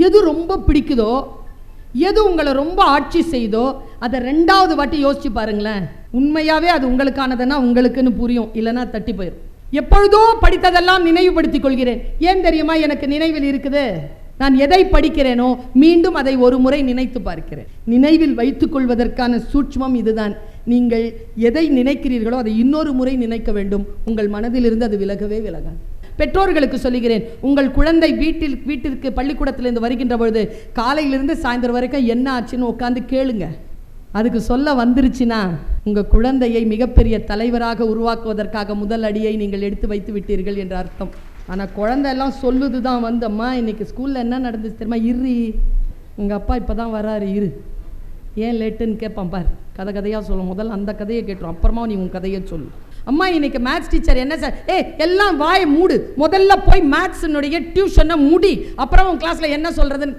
எது ரொம்ப பிடிக்குதோ, எது உங்களை ரொம்ப ஆட்சி செய்தோ அதை 2வது வாட்டி யோசிச்சு பாருங்களேன். உண்மையாவே அது உங்களுக்கானதுன்னா உங்களுக்குன்னு புரியும், இல்லைன்னா தட்டி போயிடும். எப்பொழுதோ படித்ததெல்லாம் நினைவுபடுத்திக் கொள்கிறேன். ஏன் தெரியுமா? எனக்கு நினைவில் இருக்குது. நான் எதை படிக்கிறேனோ மீண்டும் அதை ஒரு முறை நினைத்து பார்க்கிறேன். நினைவில் வைத்துக் கொள்வதற்கான சூட்சுமம் இதுதான். நீங்கள் எதை நினைக்கிறீர்களோ அதை இன்னொரு முறை நினைக்க வேண்டும். உங்கள் மனதிலிருந்து அது விலகவே விலகாது. பெற்றோர்களுக்கு சொல்லுகிறேன், உங்கள் குழந்தை வீட்டிற்கு பள்ளிக்கூடத்திலிருந்து வருகின்ற பொழுது காலையிலிருந்து சாயந்தரம் வரைக்கும் என்ன ஆச்சுன்னு உட்காந்து கேளுங்க. அதுக்கு சொல்ல வந்துருச்சுன்னா உங்கள் குழந்தையை மிகப்பெரிய தலைவராக உருவாக்குவதற்காக முதல் அடியை நீங்கள் எடுத்து வைத்து விட்டீர்கள் என்ற அர்த்தம். ஆனால் குழந்தை எல்லாம் சொல்லுது தான் வந்து, அம்மா இன்னைக்கு ஸ்கூலில் என்ன நடந்துச்சு தெரியுமா, இரு உங்கள் அப்பா இப்போ தான் வராரு, இரு ஏன் லேட்டுன்னு கேட்பான் பார். கதையாக சொல்லும். முதல்ல அந்த கதையை கேட்டுரும், அப்புறமா நீ உன் கதையை சொல்லு. அம்மா இன்னைக்கு மேத்ஸ் டீச்சர் என்ன சார், எல்லாம் வாயை மூடு, முதல்ல போய் மேத்ஸினுடைய டியூஷனை முடி, அப்புறம் உன் கிளாஸில் என்ன சொல்கிறதுன்னு